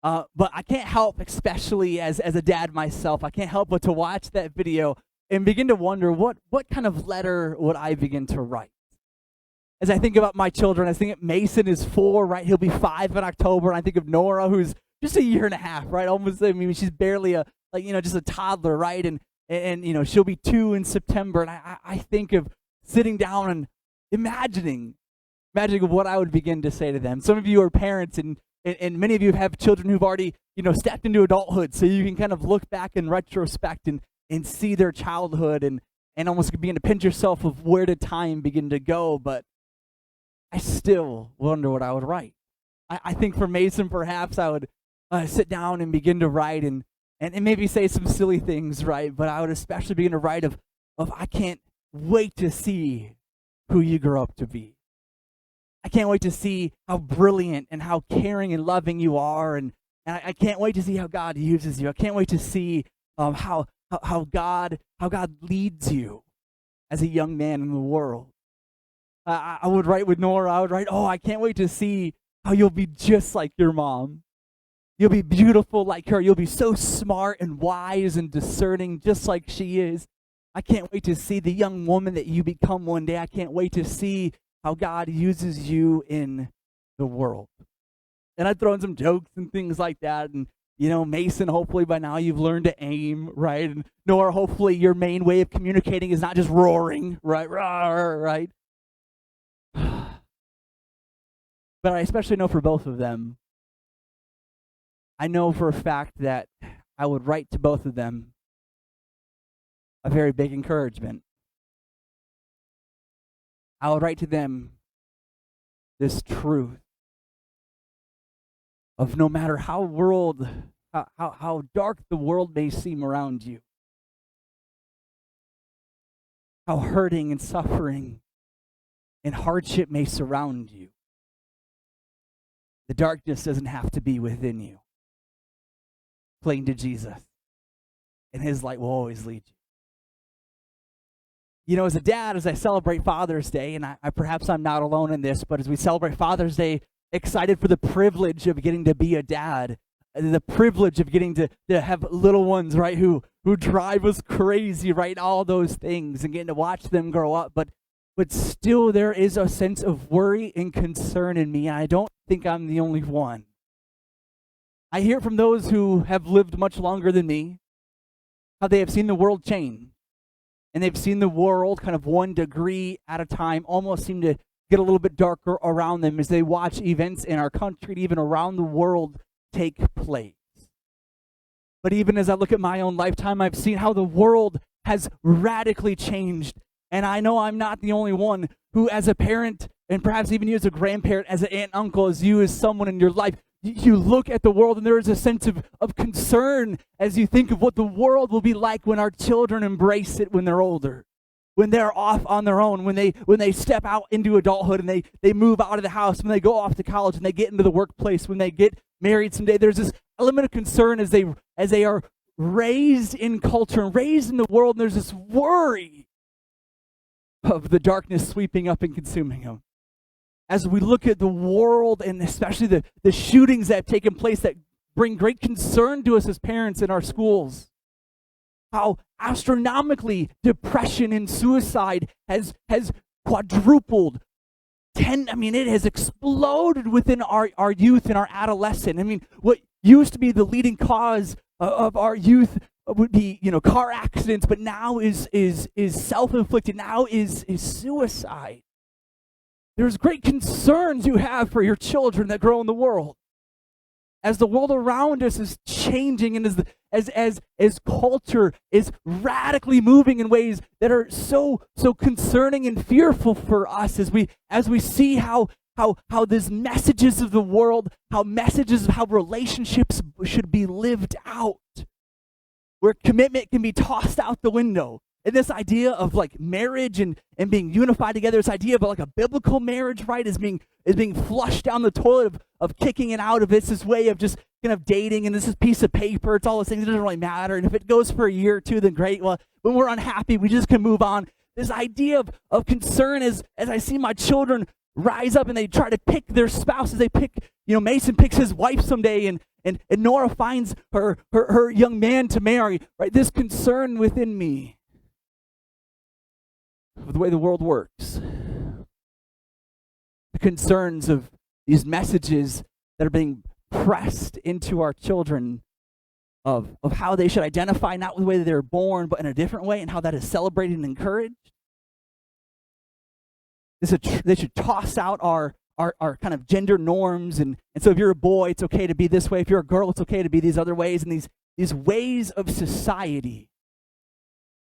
But I can't help, especially as a dad myself, I can't help but to watch that video and begin to wonder what kind of letter would I begin to write. As I think about my children, I think Mason is 4, right? He'll be 5 in October. And I think of Nora, who's just a year and a half, right? Almost, I mean, she's barely just a toddler, right? And she'll be 2 in September. And I think of sitting down and imagining what I would begin to say to them. Some of you are parents, and many of you have children who've already, stepped into adulthood. So you can kind of look back in retrospect and see their childhood and almost begin to pinch yourself of where did time begin to go. But I still wonder what I would write. I think for Mason, perhaps I would sit down and begin to write and maybe say some silly things, right? But I would especially begin to write of I can't wait to see who you grow up to be. I can't wait to see how brilliant and how caring and loving you are, and I can't wait to see how God uses you. I can't wait to see how God leads you as a young man in the world. I would write with Nora. I would write, I can't wait to see how you'll be just like your mom. You'll be beautiful like her. You'll be so smart and wise and discerning just like she is. I can't wait to see the young woman that you become one day. I can't wait to see how God uses you in the world. And I'd throw in some jokes and things like that. And, Mason, hopefully by now you've learned to aim, right? And Nora, hopefully your main way of communicating is not just roaring, right? Right? But I especially know for both of them, I know for a fact that I would write to both of them a very big encouragement. I would write to them this truth of no matter how dark the world may seem around you, how hurting and suffering and hardship may surround you, the darkness doesn't have to be within you. Cling to Jesus, and his light will always lead you. As a dad, as I celebrate Father's Day, and perhaps I'm not alone in this, but as we celebrate Father's Day, excited for the privilege of getting to be a dad, the privilege of getting to have little ones, right, who drive us crazy, right, all those things, and getting to watch them grow up. But still there is a sense of worry and concern in me, and I don't think I'm the only one. I hear from those who have lived much longer than me, how they have seen the world change. And they've seen the world kind of 1 degree at a time almost seem to get a little bit darker around them as they watch events in our country and even around the world take place. But even as I look at my own lifetime, I've seen how the world has radically changed. And I know I'm not the only one who, as a parent, and perhaps even you as a grandparent, as an aunt, uncle, as you as someone in your life, you look at the world and there is a sense of concern as you think of what the world will be like when our children embrace it when they're older, when they're off on their own, when they step out into adulthood and they move out of the house, when they go off to college and they get into the workplace, when they get married someday. There's this element of concern as they are raised in culture and raised in the world, and there's this worry of the darkness sweeping up and consuming them. As we look at the world and especially the shootings that have taken place that bring great concern to us as parents in our schools, how astronomically depression and suicide has quadrupled. It has exploded within our youth and our adolescent. What used to be the leading cause of our youth would be, car accidents, but now is self-inflicted, now is suicide. There's great concerns you have for your children that grow in the world. As the world around us is changing and as culture is radically moving in ways that are so concerning and fearful for us as we see how these messages of the world, how messages of how relationships should be lived out, where commitment can be tossed out the window. And this idea of like marriage and being unified together, this idea of like a biblical marriage, right, is being flushed down the toilet of kicking it out of this way of just kind of dating, and this is piece of paper, it's all those things, it doesn't really matter. And if it goes for a year or two, then great. Well, when we're unhappy, we just can move on. This idea of concern as I see my children rise up and they try to pick their spouses. They pick, Mason picks his wife someday, and Nora finds her young man to marry, right? This concern within me of the way the world works. The concerns of these messages that are being pressed into our children of how they should identify, not with the way that they were born, but in a different way, and how that is celebrated and encouraged. They should toss out our kind of gender norms, and so if you're a boy, it's okay to be this way. If you're a girl, it's okay to be these other ways, and these ways of society,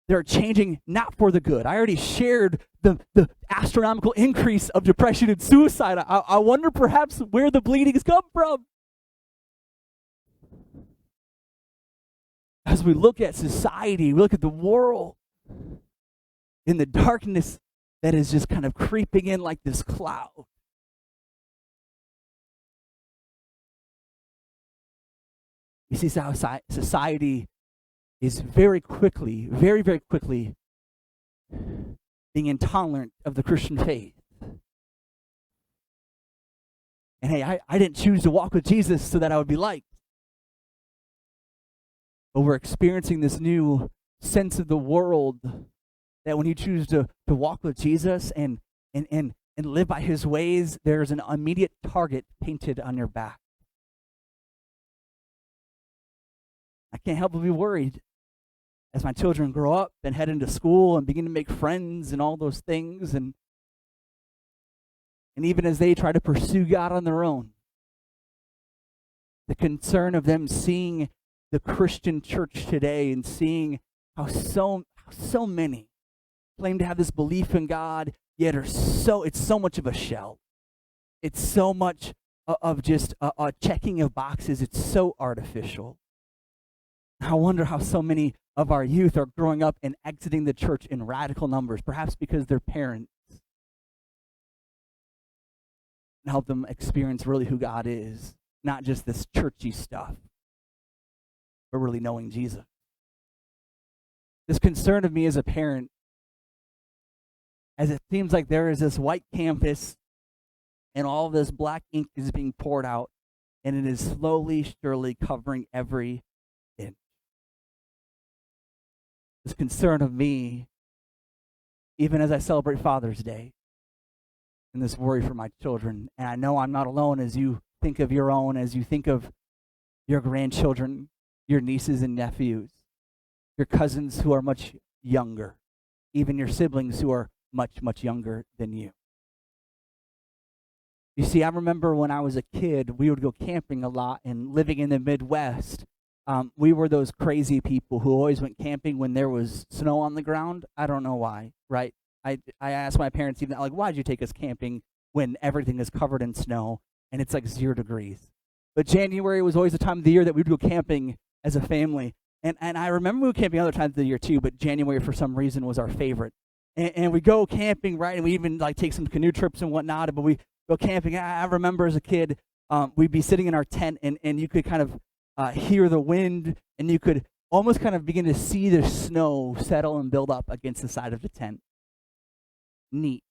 they're changing not for the good. I already shared the astronomical increase of depression and suicide. I wonder perhaps where the bleedings come from. As we look at society, we look at the world in the darkness that is just kind of creeping in like this cloud. You see how society is very, very quickly being intolerant of the Christian faith. And hey, I didn't choose to walk with Jesus so that I would be liked. But we're experiencing this new sense of the world that when you choose to walk with Jesus and live by his ways, there's an immediate target painted on your back. I can't help but be worried as my children grow up and head into school and begin to make friends and all those things, and even as they try to pursue God on their own, the concern of them seeing the Christian church today and seeing how so many claim to have this belief in God, yet it's so much of a shell. It's so much of just a checking of boxes. It's so artificial. I wonder how so many of our youth are growing up and exiting the church in radical numbers, perhaps because their parents help them experience really who God is, not just this churchy stuff, but really knowing Jesus. This concern of me as a parent, as it seems like there is this white canvas and all this black ink is being poured out, and it is slowly, surely covering every inch. This concern of me, even as I celebrate Father's Day, and this worry for my children. And I know I'm not alone as you think of your own, as you think of your grandchildren, your nieces and nephews, your cousins who are much younger, even your siblings who are much, much younger than you. You see, I remember when I was a kid, we would go camping a lot, and living in the Midwest, we were those crazy people who always went camping when there was snow on the ground. I don't know why, right? I asked my parents even, like, why did you take us camping when everything is covered in snow and it's like 0 degrees? But January was always the time of the year that we would go camping as a family. And I remember we were camping other times of the year too, but January for some reason was our favorite. And we go camping, right? And we even like take some canoe trips and whatnot, but we go camping. I remember as a kid, we'd be sitting in our tent and you could kind of hear the wind, and you could almost kind of begin to see the snow settle and build up against the side of the tent. Neat.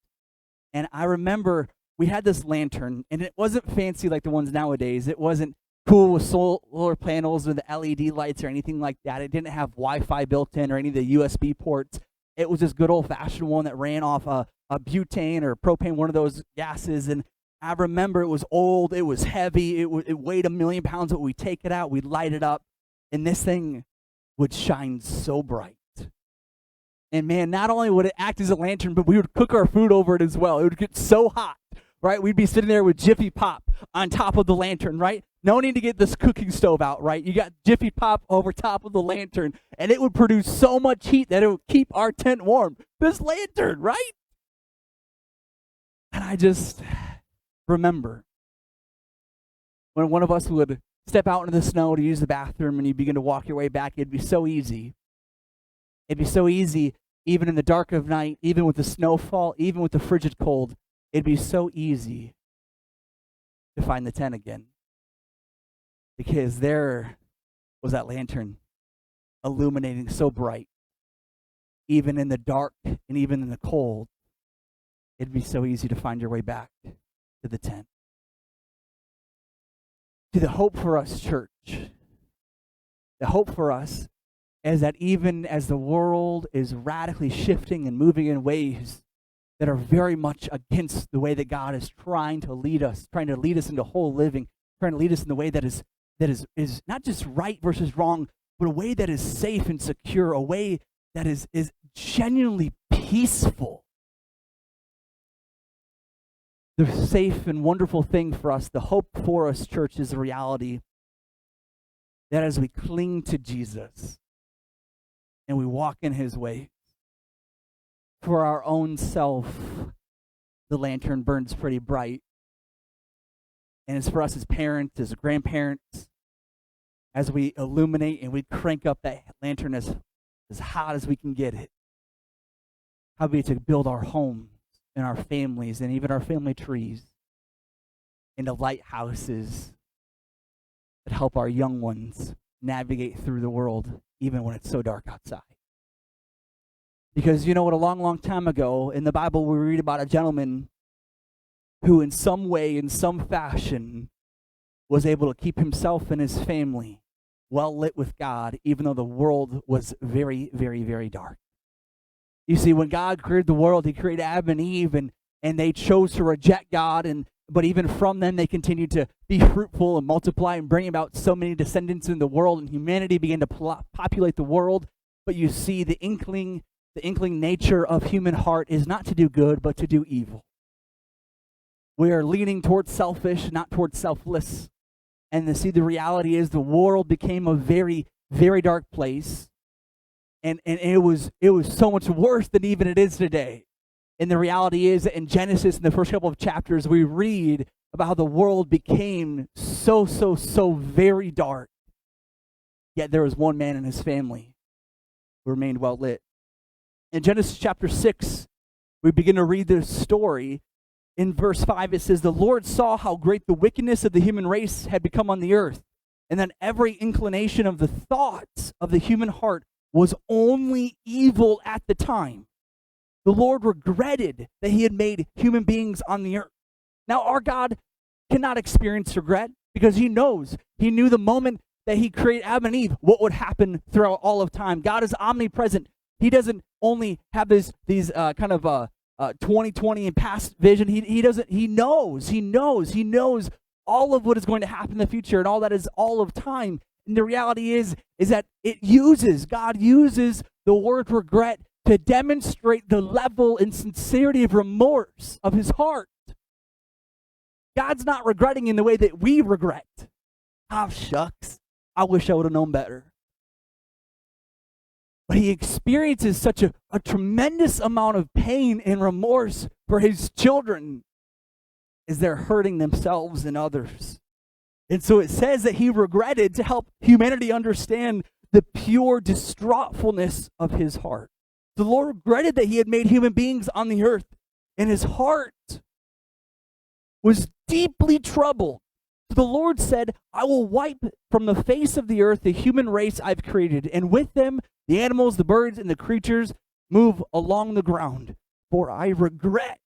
And I remember we had this lantern, and it wasn't fancy like the ones nowadays. It wasn't cool with solar panels or the LED lights or anything like that. It didn't have Wi-Fi built in or any of the USB ports. It was this good old-fashioned one that ran off a butane or propane, one of those gases. And I remember it was old, it was heavy, it weighed 1,000,000 pounds, but we'd take it out, we'd light it up, and this thing would shine so bright. And man, not only would it act as a lantern, but we would cook our food over it as well. It would get so hot, right? We'd be sitting there with Jiffy Pop on top of the lantern, right? No need to get this cooking stove out, right? You got Jiffy Pop over top of the lantern, and it would produce so much heat that it would keep our tent warm. This lantern, right? And I just remember when one of us would step out into the snow to use the bathroom and you begin to walk your way back, it'd be so easy. It'd be so easy, even in the dark of night, even with the snowfall, even with the frigid cold, it'd be so easy to find the tent again. Because there was that lantern illuminating so bright, even in the dark and even in the cold. it'd be so easy to find your way back to the tent. To the hope for us, church, the hope for us is that even as the world is radically shifting and moving in ways that are very much against the way that God is trying to lead us into whole living, trying to lead us in the way that is not just right versus wrong, but a way that is safe and secure, a way that is genuinely peaceful. The safe and wonderful thing for us, the hope for us, church, is the reality that as we cling to Jesus and we walk in his ways, for our own self, the lantern burns pretty bright. And it's for us as parents, as grandparents, as we illuminate and we crank up that lantern as hot as we can get it. How be to build our homes and our families and even our family trees into lighthouses that help our young ones navigate through the world even when it's so dark outside. Because you know what, a long, long time ago in the Bible we read about a gentleman who in some way, in some fashion, was able to keep himself and his family well lit with God, even though the world was very, very, very dark. You see, when God created the world, he created Adam and Eve, and they chose to reject God, but even from them, they continued to be fruitful and multiply and bring about so many descendants in the world, and humanity began to populate the world. But you see, the inkling nature of human heart is not to do good, but to do evil. We are leaning towards selfish, not towards selfless. And the reality is the world became a very, very dark place. And it was so much worse than even it is today. And the reality is that in Genesis, in the first couple of chapters, we read about how the world became so very dark. Yet there was one man and his family who remained well lit. In Genesis chapter 6, we begin to read this story. In verse 5, it says, "The Lord saw how great the wickedness of the human race had become on the earth, and that every inclination of the thoughts of the human heart was only evil at the time. The Lord regretted that he had made human beings on the earth." Now, our God cannot experience regret because he knows. He knew the moment that he created Adam and Eve, what would happen throughout all of time. God is omnipresent. He doesn't only have these 2020 and past vision. He knows all of what is going to happen in the future, and all that is all of time. And the reality is that God uses the word regret to demonstrate the level and sincerity of remorse of his heart. God's not regretting in the way that we regret. Oh, shucks. I wish I would have known better. But he experiences such a tremendous amount of pain and remorse for his children as they're hurting themselves and others. And so it says that he regretted to help humanity understand the pure distraughtfulness of his heart. The Lord regretted that he had made human beings on the earth, and his heart was deeply troubled. So the Lord said, "I will wipe from the face of the earth the human race I've created, and with them the animals, the birds, and the creatures move along the ground, for I regret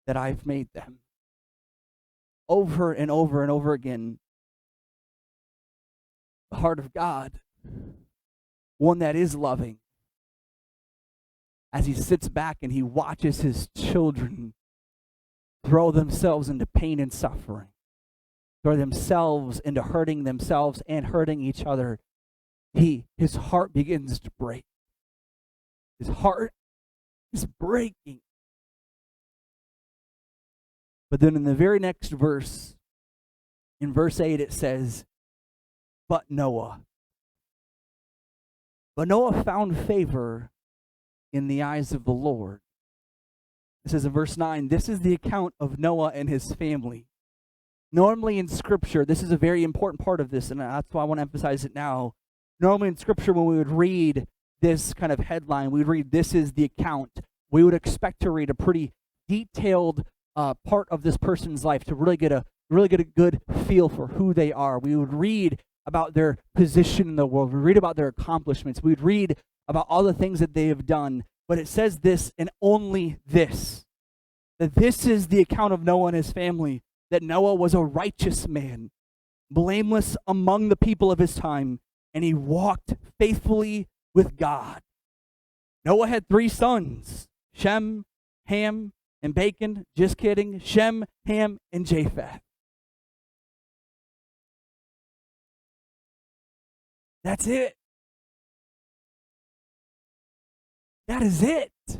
that I've made them." Over and over and over again, the heart of God, one that is loving, as he sits back and he watches his children throw themselves into pain and suffering, throw themselves into hurting themselves and hurting each other, his heart begins to break. His heart is breaking. But then in the very next verse, in verse 8, it says, But Noah found favor in the eyes of the Lord. It says in verse 9, this is the account of Noah and his family. Normally in Scripture, this is a very important part of this, and that's why I want to emphasize it now. Normally in Scripture, when we would read this kind of headline, we would read, "This is the account." We would expect to read a pretty detailed part of this person's life to really get a good feel for who they are. We would read about their position in the world. We read about their accomplishments. We'd read about all the things that they have done. But it says this and only this, that this is the account of Noah and his family, that Noah was a righteous man, blameless among the people of his time, and he walked faithfully with God. Noah had 3 sons, Shem, Ham, and Bacon. Just kidding. Shem, Ham, and Japheth. That's it. That is it. And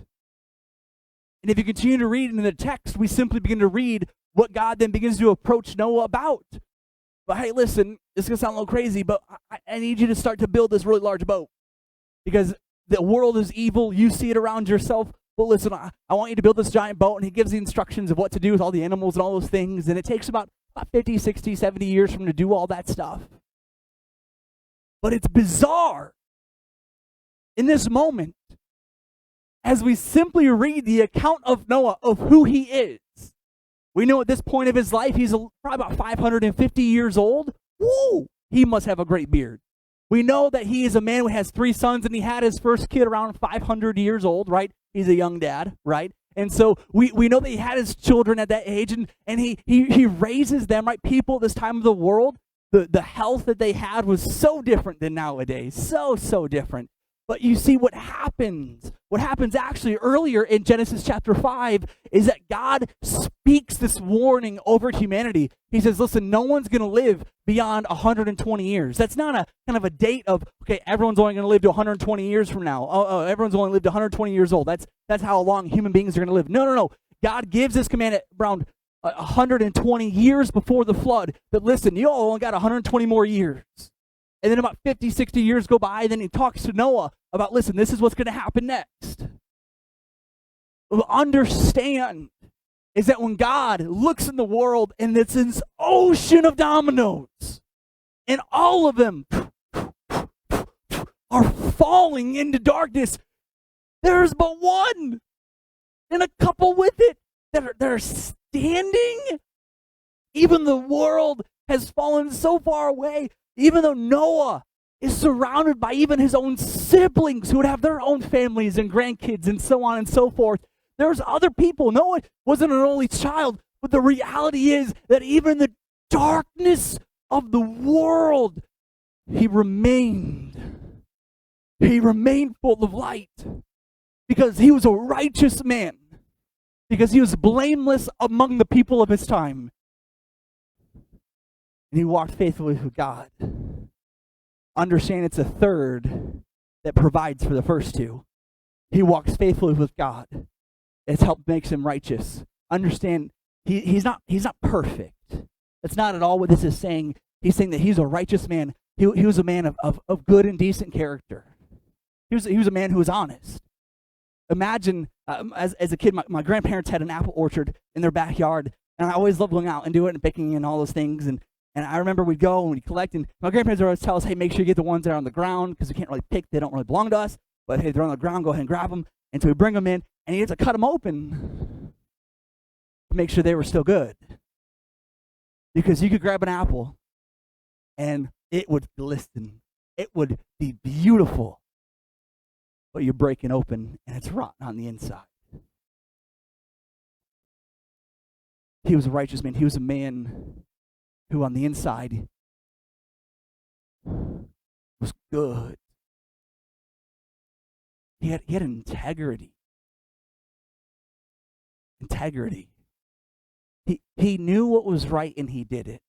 if you continue to read in the text, we simply begin to read what God then begins to approach Noah about. But hey, listen, this is going to sound a little crazy, but I need you to start to build this really large boat. Because the world is evil. You see it around yourself. But listen, I want you to build this giant boat. And he gives the instructions of what to do with all the animals and all those things. And it takes about 50, 60, 70 years for him to do all that stuff. But it's bizarre in this moment, as we simply read the account of Noah, of who he is. We know at this point of his life, he's probably about 550 years old. Woo! He must have a great beard. We know that he is a man who has 3 sons, and he had his first kid around 500 years old, right? He's a young dad, right? And so we know that he had his children at that age, and he raises them, right? People at this time of the world, the health that they had was so different than nowadays. So different. But you see what happens actually earlier in Genesis chapter 5 is that God speaks this warning over humanity. He says, listen, no one's going to live beyond 120 years. That's not a kind of a date of, okay, everyone's only going to live to 120 years from now. Oh, everyone's only lived to 120 years old. That's how long human beings are going to live. No. God gives this command at around 120 years before the flood that, listen, you all only got 120 more years. And then about 50, 60 years go by, and then he talks to Noah about, listen, this is what's going to happen next. Understand is that when God looks in the world and it's this ocean of dominoes, and all of them are falling into darkness, there's but one and a couple with it that are standing. Even the world has fallen so far away. Even though Noah is surrounded by even his own siblings who would have their own families and grandkids and so on and so forth, there's other people. Noah wasn't an only child, but the reality is that even in the darkness of the world, he remained full of light because he was a righteous man, because he was blameless among the people of his time. And he walked faithfully with God. Understand it's a third that provides for the first 2. He walks faithfully with God. It's helped makes him righteous. Understand, he's not perfect. That's not at all what this is saying. He's saying that he's a righteous man. He was a man of good and decent character. He was a man who was honest. Imagine, as a kid, my grandparents had an apple orchard in their backyard, and I always loved going out and doing it and picking and all those things. And I remember we'd go and we'd collect, and my grandparents would always tell us, hey, make sure you get the ones that are on the ground, because we can't really pick. They don't really belong to us. But hey, they're on the ground, go ahead and grab them. And so we bring them in, and you have to cut them open to make sure they were still good. Because you could grab an apple, and it would glisten. It would be beautiful. But you break it open, and it's rotten on the inside. He was a righteous man. He was a man who on the inside was good. He had integrity. Integrity. He knew what was right and he did it.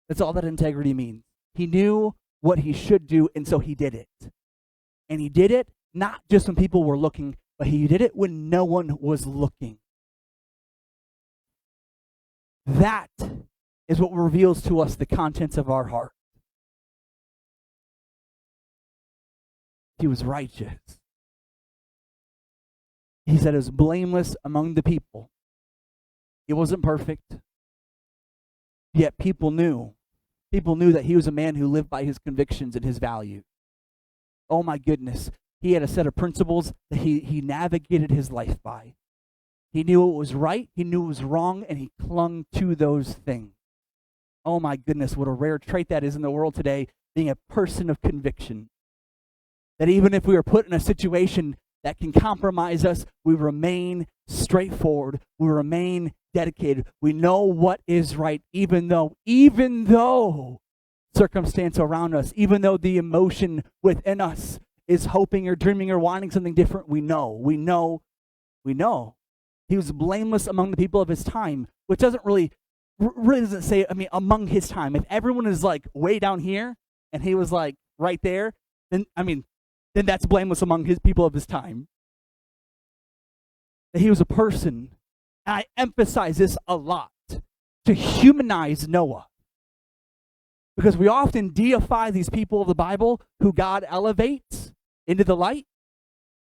That's all that integrity means. He knew what he should do, and so he did it. And he did it not just when people were looking, but he did it when no one was looking. That is what reveals to us the contents of our heart. He was righteous. He said, "Is blameless among the people." He wasn't perfect, yet people knew that he was a man who lived by his convictions and his values. Oh my goodness. He had a set of principles that he navigated his life by. He knew what was right, he knew what was wrong, and he clung to those things. Oh my goodness, what a rare trait that is in the world today, being a person of conviction. That even if we were put in a situation that can compromise us. We remain straightforward. We remain dedicated. We know what is right, even though circumstance around us, even though the emotion within us is hoping or dreaming or wanting something different, we know. He was blameless among the people of his time, which really doesn't say, among his time. If everyone is like way down here and he was like right there, then that's blameless among his people of his time. That he was a person, and I emphasize this a lot, to humanize Noah. Because we often deify these people of the Bible who God elevates into the light.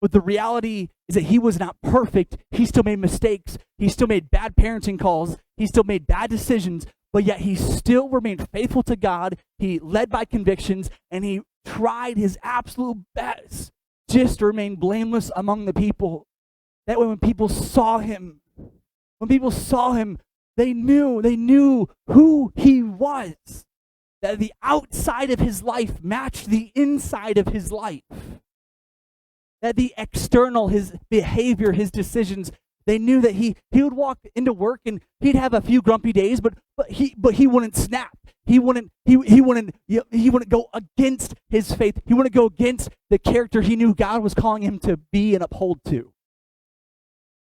But the reality is that he was not perfect. He still made mistakes. He still made bad parenting calls. He still made bad decisions. But yet he still remained faithful to God. He led by convictions, and he tried his absolute best just to remain blameless among the people. That way when people saw him, they knew who he was. That the outside of his life matched the inside of his life. That the external, his behavior, his decisions, they knew that he would walk into work and he'd have a few grumpy days, but he wouldn't snap. He wouldn't go against his faith. He wouldn't go against the character he knew God was calling him to be and uphold to.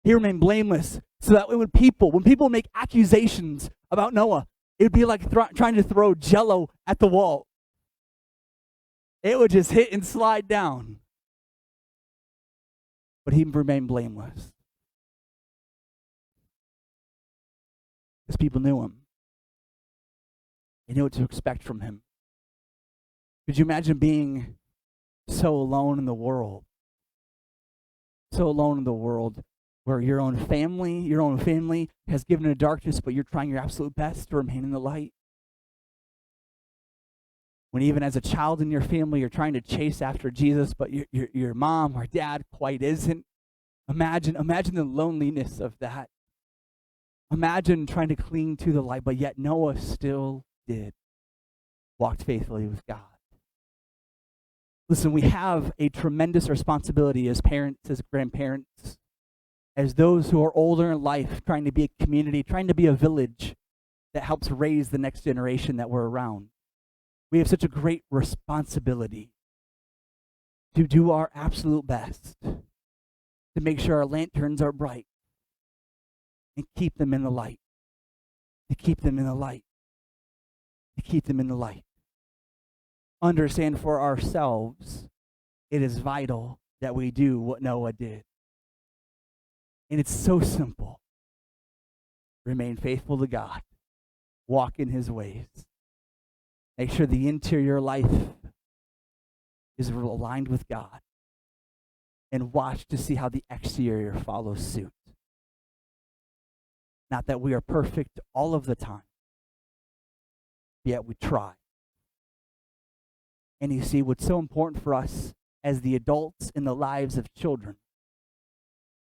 He remained blameless, so that way when people make accusations about Noah, it would be like trying to throw Jell-O at the wall. It would just hit and slide down. But he remained blameless. Because people knew him. They knew what to expect from him. Could you imagine being so alone in the world? So alone in the world where your own family has given into darkness, but you're trying your absolute best to remain in the light. When even as a child in your family, you're trying to chase after Jesus, but your mom or dad quite isn't. Imagine the loneliness of that. Imagine trying to cling to the light, but yet Noah still did. Walked faithfully with God. Listen, we have a tremendous responsibility as parents, as grandparents, as those who are older in life, trying to be a community, trying to be a village that helps raise the next generation that we're around. We have such a great responsibility to do our absolute best to make sure our lanterns are bright and keep them in the light. To keep them in the light. To keep them in the light. Understand for ourselves, it is vital that we do what Noah did. And it's so simple. Remain faithful to God. Walk in his ways. Make sure the interior life is aligned with God. And watch to see how the exterior follows suit. Not that we are perfect all of the time, yet we try. And you see, what's so important for us as the adults in the lives of children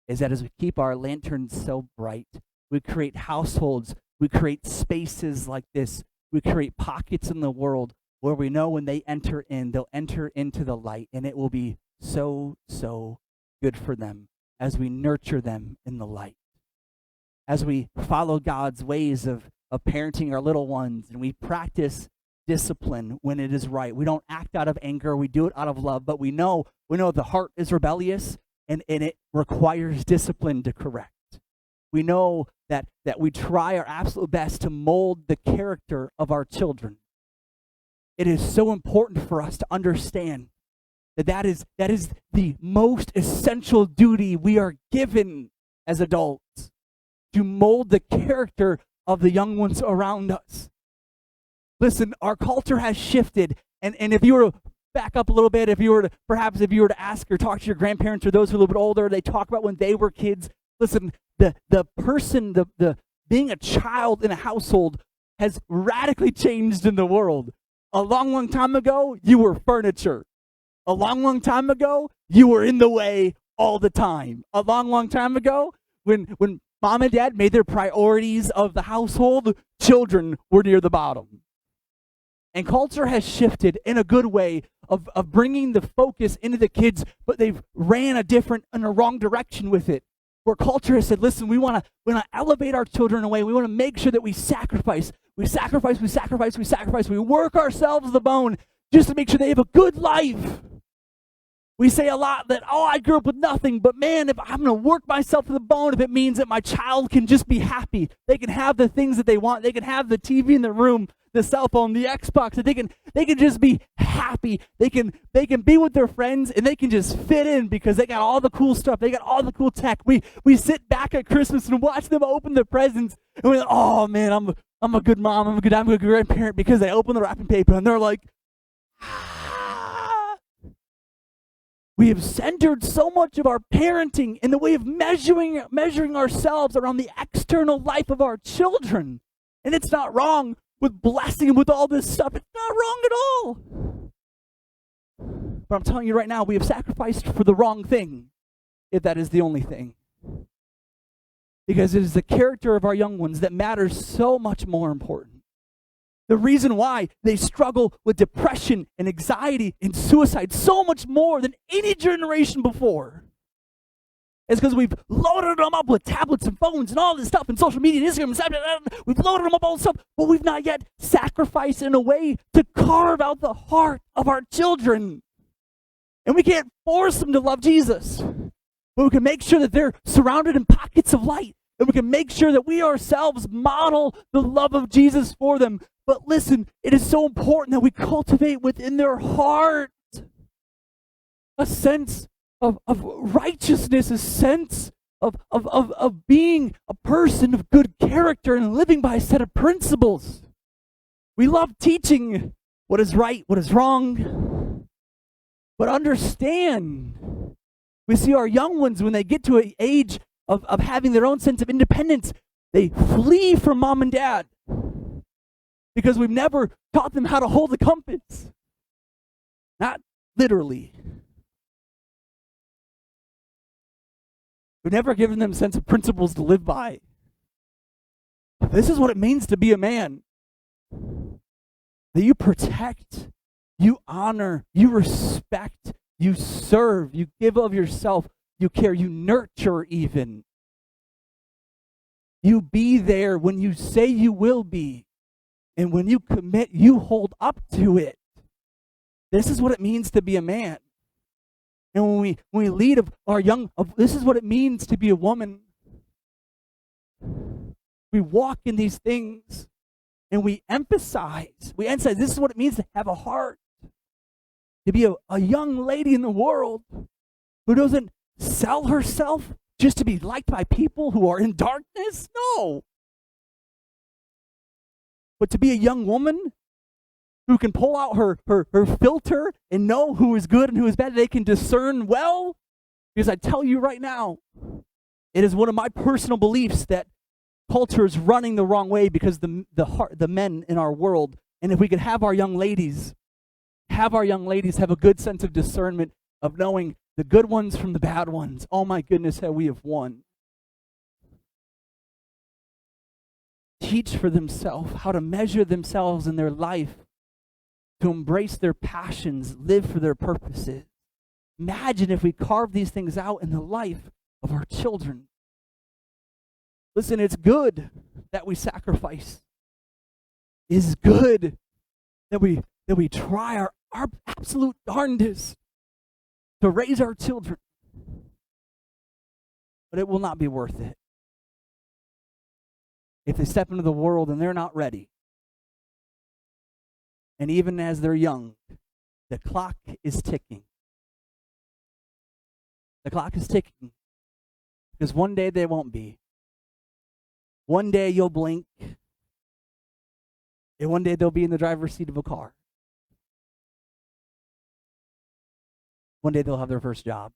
is that as we keep our lanterns so bright, we create households, we create spaces like this, we create pockets in the world where we know when they enter in, they'll enter into the light, and it will be so good for them as we nurture them in the light. As we follow God's ways of parenting our little ones, and we practice discipline when it is right. We don't act out of anger, we do it out of love, but we know the heart is rebellious, and it requires discipline to correct. We know that we try our absolute best to mold the character of our children. It is so important for us to understand that is the most essential duty we are given as adults, to mold the character of the young ones around us. Listen, our culture has shifted, and if you were to back up a little bit, if you were to ask or talk to your grandparents or those who are a little bit older, they talk about when they were kids. Listen, the being a child in a household has radically changed in the world. A long time ago, you were furniture. A long time ago, you were in the way all the time. A long time ago, when mom and dad made their priorities of the household, children were near the bottom. And culture has shifted in a good way of bringing the focus into the kids, but they've ran in a wrong direction with it. Where culture has said, listen, we want to elevate our children away. We want to make sure that we sacrifice. We sacrifice. We work ourselves to the bone just to make sure they have a good life. We say a lot that, I grew up with nothing, but man, if I'm going to work myself to the bone, if it means that my child can just be happy, they can have the things that they want, they can have the TV in the room, the cell phone, the Xbox, that they can just be happy. They can be with their friends, and they can just fit in because they got all the cool stuff. They got all the cool tech. We sit back at Christmas and watch them open the presents, and we're like, oh man, I'm a good mom, I'm a good grandparent, because they open the wrapping paper and they're like, We have centered so much of our parenting in the way of measuring ourselves around the external life of our children. And it's not wrong with blessing them with all this stuff. It's not wrong at all. But I'm telling you right now, we have sacrificed for the wrong thing, if that is the only thing. Because it is the character of our young ones that matters so much more important. The reason why they struggle with depression and anxiety and suicide so much more than any generation before is because we've loaded them up with tablets and phones and all this stuff and social media and Instagram and stuff. We've loaded them up all this stuff, but we've not yet sacrificed in a way to carve out the heart of our children. And we can't force them to love Jesus, but we can make sure that they're surrounded in pockets of light, and we can make sure that we ourselves model the love of Jesus for them. But listen, it is so important that we cultivate within their heart a sense of righteousness, a sense of being a person of good character and living by a set of principles. We love teaching what is right, what is wrong, but understand, we see our young ones, when they get to an age of having their own sense of independence, they flee from mom and dad. Because we've never taught them how to hold the compass. Not literally. We've never given them a sense of principles to live by. This is what it means to be a man. That you protect, you honor, you respect, you serve, you give of yourself, you care, you nurture even. You be there when you say you will be. And when you commit, you hold up to it. This is what it means to be a man. And when we lead our young, this is what it means to be a woman. We walk in these things and we emphasize this is what it means to have a heart. To be a young lady in the world who doesn't sell herself just to be liked by people who are in darkness. No. But to be a young woman who can pull out her filter and know who is good and who is bad, they can discern well. Because I tell you right now, it is one of my personal beliefs that culture is running the wrong way because the men in our world, and if we could have our young ladies have a good sense of discernment of knowing the good ones from the bad ones, oh my goodness, how we have won. Teach for themselves how to measure themselves in their life, to embrace their passions, live for their purposes. Imagine if we carve these things out in the life of our children. Listen, it's good that we sacrifice. It's good that we try our absolute darndest to raise our children. But it will not be worth it if they step into the world and they're not ready. And even as they're young, the clock is ticking. The clock is ticking. Because one day they won't be. One day you'll blink. And one day they'll be in the driver's seat of a car. One day they'll have their first job.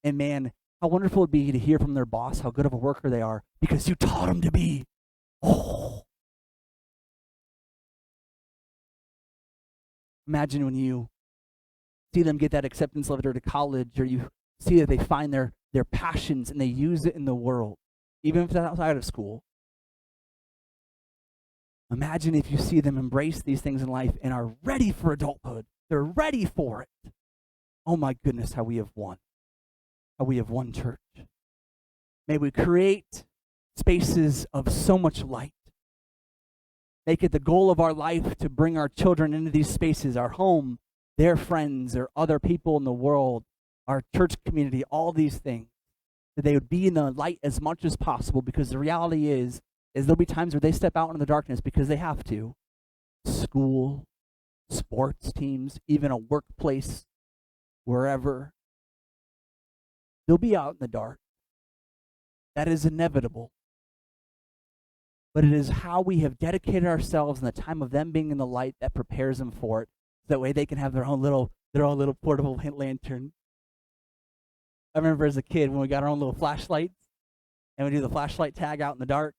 And man, how wonderful it would be to hear from their boss how good of a worker they are because you taught them to be. Oh. Imagine when you see them get that acceptance letter to college, or you see that they find their passions and they use it in the world, even if it's outside of school. Imagine if you see them embrace these things in life and are ready for adulthood. They're ready for it. Oh my goodness, how we have won. How we have won, church. May we create spaces of so much light. Make it the goal of our life to bring our children into these spaces, our home, their friends, or other people in the world, our church community, all these things, that they would be in the light as much as possible, because the reality is there'll be times where they step out into the darkness because they have to. School, sports teams, even a workplace, wherever. They'll be out in the dark. That is inevitable. But it is how we have dedicated ourselves in the time of them being in the light that prepares them for it. That way they can have their own little portable lantern. I remember as a kid when we got our own little flashlights and we do the flashlight tag out in the dark.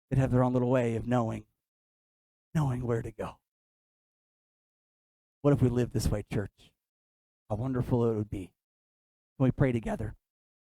They'd have their own little way of knowing where to go. What if we lived this way, church? How wonderful it would be. Can we pray together?